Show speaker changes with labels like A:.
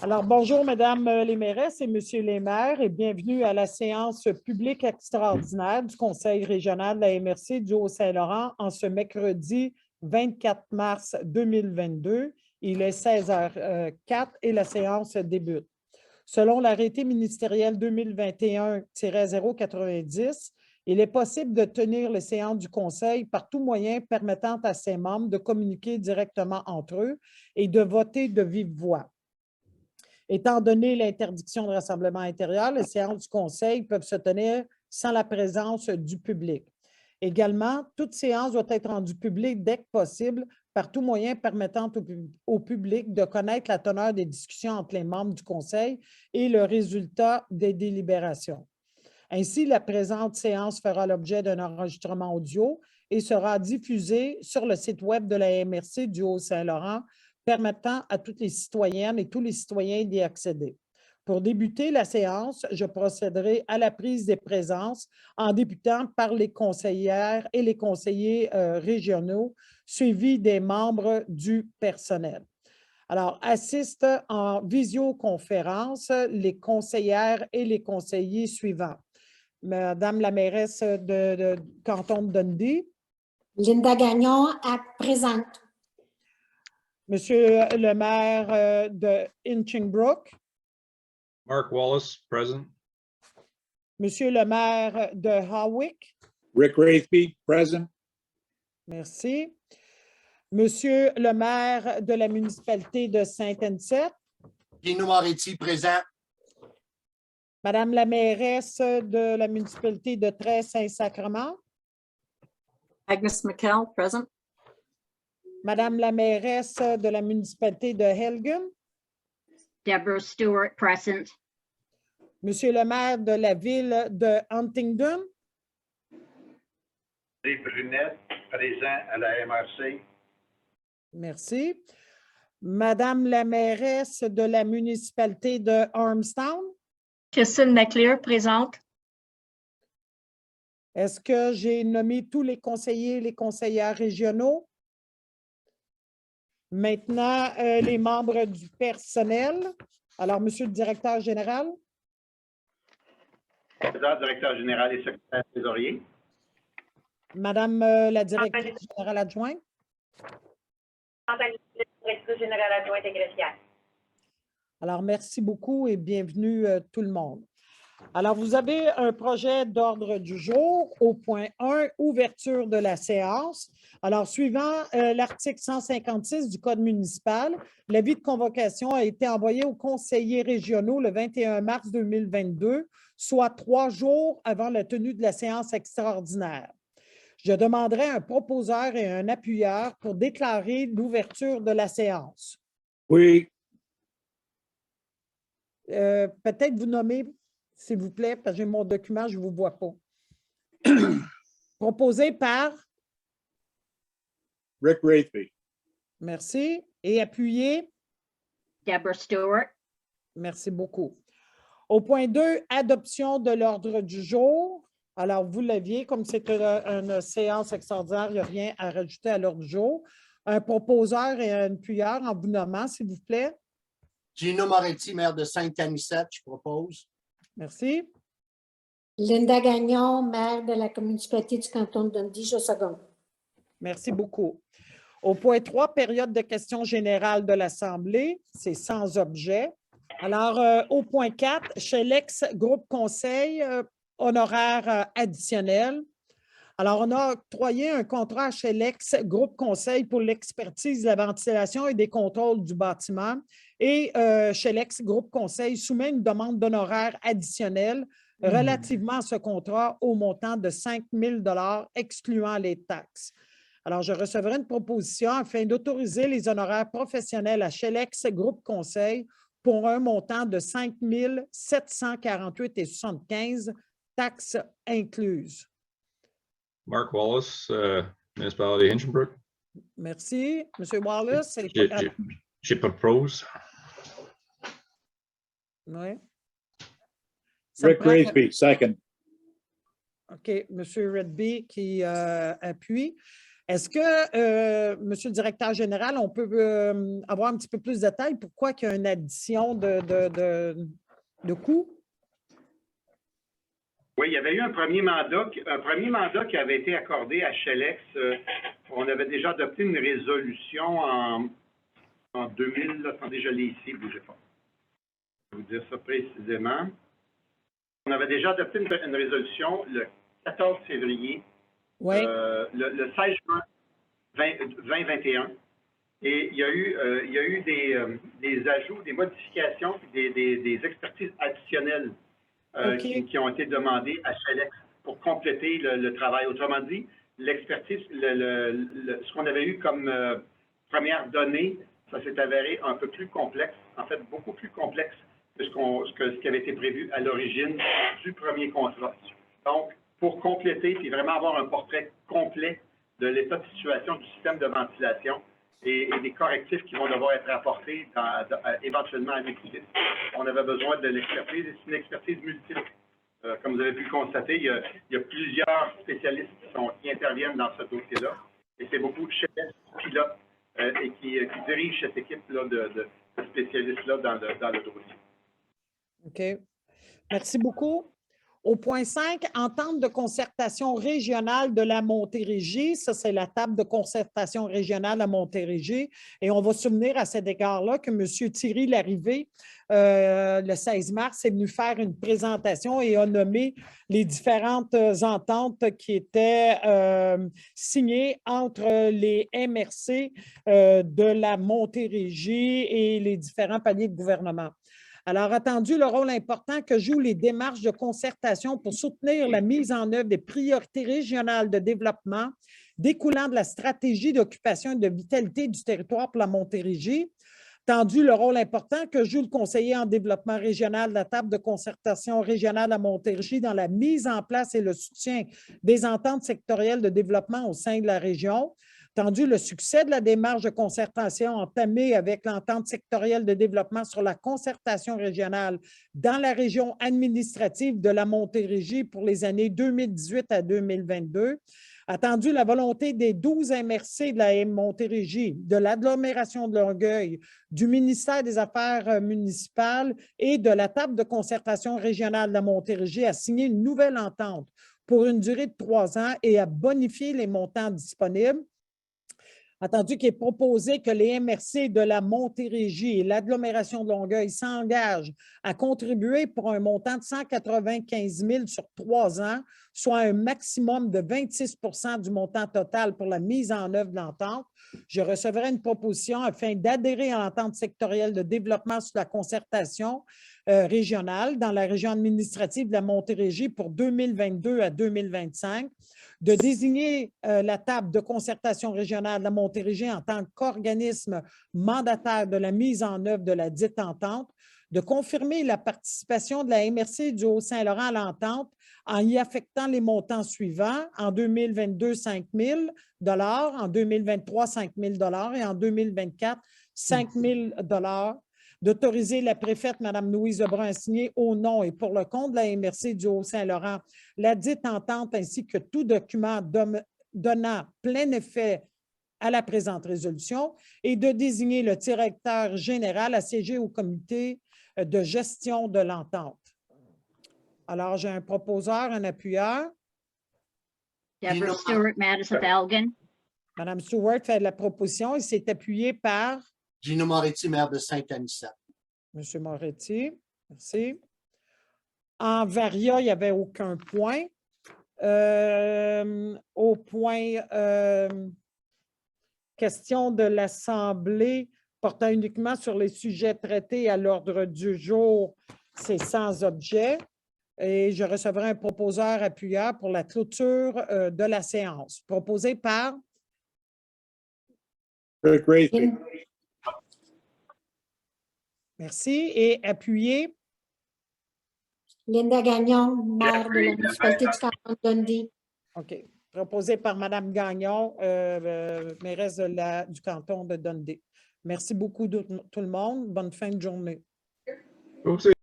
A: Alors, bonjour, Mesdames les mairesses et Messieurs les maires, et bienvenue à la séance publique extraordinaire du Conseil régional de la MRC du Haut-Saint-Laurent en ce mercredi 24 mars 2022. Il est 16h04 et la séance débute. Selon l'arrêté ministériel 2021-090, il est possible de tenir les séances du Conseil par tout moyen permettant à ses membres de communiquer directement entre eux et de voter de vive voix. Étant donné l'interdiction de rassemblement intérieur, les séances du Conseil peuvent se tenir sans la présence du public. Également, toute séance doit être rendue publique dès que possible par tout moyen permettant au public de connaître la teneur des discussions entre les membres du Conseil et le résultat des délibérations. Ainsi, la présente séance fera l'objet d'un enregistrement audio et sera diffusée sur le site web de la MRC du Haut-Saint-Laurent, permettant à toutes les citoyennes et tous les citoyens d'y accéder. Pour débuter la séance, je procéderai à la prise des présences en débutant par les conseillères et les conseillers régionaux, suivis des membres du personnel. Alors, assistent en visioconférence les conseillères et les conseillers suivants. Madame la mairesse de canton de Dundee.
B: Linda Gagnon, présente.
A: Monsieur le maire de Inching-Brook.
C: Mark Wallace, present.
A: Monsieur le maire de Hawick.
D: Rick Wraithby, present.
A: Merci. Monsieur le maire de la municipalité de Saint-Anicet.
E: Gino Moretti, présent.
A: Madame la mairesse de la municipalité de Trèves-Saint-Sacrement.
F: Agnes McKell, present.
A: Madame la mairesse de la municipalité de Helgen.
G: Deborah Stewart, present.
A: Monsieur le maire de la ville de Huntingdon.
H: Brunette, présent à la MRC.
A: Merci. Madame la mairesse de la municipalité de Armstown.
F: Christine McLear, présente.
A: Est-ce que j'ai nommé tous les conseillers et les conseillères régionaux? Maintenant, les membres du personnel. Alors, Monsieur le directeur général.
H: Président, directeur général et secrétaire trésorier.
A: Madame la directrice générale adjointe.
I: Directrice générale adjointe et greffière.
A: Alors, merci beaucoup et bienvenue tout le monde. Alors, vous avez un projet d'ordre du jour au point 1, ouverture de la séance. Alors, suivant l'article 156 du Code municipal, l'avis de convocation a été envoyé aux conseillers régionaux le 21 mars 2022, soit 3 jours avant la tenue de la séance extraordinaire. Je demanderai un proposeur et un appuyeur pour déclarer l'ouverture de la séance.
D: Oui.
A: Peut-être vous nommer, s'il vous plaît, parce que j'ai mon document, je ne vous vois pas. Proposé par?
D: Rick Wraithby.
A: Merci. Et appuyé?
G: Deborah Stewart.
A: Merci beaucoup. Au point 2, adoption de l'ordre du jour. Alors, vous l'aviez, comme c'est une séance extraordinaire, il n'y a rien à rajouter à l'ordre du jour. Un proposeur et un appuyeur en vous nommant, s'il vous plaît.
E: Gino Moretti, maire de Saint-Anicet, je propose.
A: Merci.
B: Linda Gagnon, maire de la municipalité du canton de Dundee, je seconde.
A: Merci beaucoup. Au point 3, période de questions générales de l'Assemblée, c'est sans objet. Alors, au point 4, chez l'ex-groupe conseil, honoraire additionnel. Alors, on a octroyé un contrat chez l'ex-groupe conseil pour l'expertise de la ventilation et des contrôles du bâtiment. Et chez l'ex-groupe conseil soumet une demande d'honoraire additionnel relativement à ce contrat au montant de 5 000 $ excluant les taxes. Alors, je recevrai une proposition afin d'autoriser les honoraires professionnels à Chelex Groupe Conseil pour un montant de 5 748,75 taxes incluses.
C: Mark Wallace, municipality Hinchinbrook.
A: Merci. Monsieur Wallace.
C: Je propose.
A: Oui.
D: Rick Wraithby, second.
A: OK. Monsieur Redby qui appuie. Est-ce que, Monsieur le directeur général, on peut avoir un petit peu plus de détails? Pourquoi qu'il y a une addition de coûts?
H: Oui, il y avait eu un premier mandat qui avait été accordé à Shelex. On avait déjà adopté une résolution en 2000. Là, attendez, je l'ai ici, bougez pas. Je vais vous dire ça précisément. On avait déjà adopté une résolution le 14 février,
A: Oui.
H: le 16 juin 2021. Et il y a eu des ajouts, des modifications, des expertises additionnelles qui ont été demandées à Shelex pour compléter le travail. Autrement dit, l'expertise, ce qu'on avait eu comme première donnée, ça s'est avéré un peu plus complexe, en fait beaucoup plus complexe que ce qui avait été prévu à l'origine du premier contrat. Donc, pour compléter et vraiment avoir un portrait complet de l'état de situation du système de ventilation et des correctifs qui vont devoir être apportés éventuellement à l'équipe. On avait besoin de l'expertise et c'est une expertise multiple. Comme vous avez pu le constater, il y a plusieurs spécialistes qui interviennent dans ce dossier-là et c'est beaucoup de chefs pilotes et qui dirigent cette équipe-là de spécialistes-là dans le dossier.
A: OK. Merci beaucoup. Au point 5, entente de concertation régionale de la Montérégie. Ça, c'est la table de concertation régionale à Montérégie. Et on va se souvenir à cet égard-là que M. Thierry Larrivé, le 16 mars, est venu faire une présentation et a nommé les différentes ententes qui étaient signées entre les MRC de la Montérégie et les différents paliers de gouvernement. Alors, attendu le rôle important que jouent les démarches de concertation pour soutenir la mise en œuvre des priorités régionales de développement découlant de la stratégie d'occupation et de vitalité du territoire pour la Montérégie. Attendu le rôle important que joue le conseiller en développement régional de la table de concertation régionale à Montérégie dans la mise en place et le soutien des ententes sectorielles de développement au sein de la région. Attendu le succès de la démarche de concertation entamée avec l'entente sectorielle de développement sur la concertation régionale dans la région administrative de la Montérégie pour les années 2018 à 2022. Attendu la volonté des 12 MRC de la Montérégie, de l'agglomération de Longueuil, du ministère des Affaires municipales et de la table de concertation régionale de la Montérégie à signer une nouvelle entente pour une durée de 3 ans et à bonifier les montants disponibles. Attendu qu'il est proposé que les MRC de la Montérégie et l'agglomération de Longueuil s'engagent à contribuer pour un montant de 195 000 sur 3 ans, soit un maximum de 26 du montant total pour la mise en œuvre de l'entente. Je recevrai une proposition afin d'adhérer à l'entente sectorielle de développement sur la concertation régionale dans la région administrative de la Montérégie pour 2022 à 2025. De désigner la table de concertation régionale de la Montérégie en tant qu'organisme mandataire de la mise en œuvre de la dite entente, de confirmer la participation de la MRC du Haut-Saint-Laurent à l'entente en y affectant les montants suivants: en 2022, 5 000 $, en 2023, 5 000 $ et en 2024, 5 000 $. D'autoriser la préfète, Mme Louise Lebrun, à signer au nom et pour le compte de la MRC du Haut-Saint-Laurent la dite entente ainsi que tout document donnant plein effet à la présente résolution et de désigner le directeur général à siéger au comité de gestion de l'entente. Alors, j'ai un proposeur, un appuyeur.
G: Deborah Stewart, Madison Elgin.
A: Mme Stewart fait la proposition et s'est appuyée par
E: Gino Moretti, maire de Saint-Anicet.
A: M. Moretti, merci. En varia, il n'y avait aucun point. Au point question de l'Assemblée portant uniquement sur les sujets traités à l'ordre du jour, c'est sans objet. Et je recevrai un proposeur appuyeur pour la clôture de la séance. Proposé par
D: Rick Graithby.
A: Merci. Et appuyé.
B: Linda Gagnon, maire de la municipalité du canton de Dundee.
A: OK. Proposé par Mme Gagnon, mairesse du canton de Dundee. Merci beaucoup tout le monde. Bonne fin de journée.
C: Oopsie.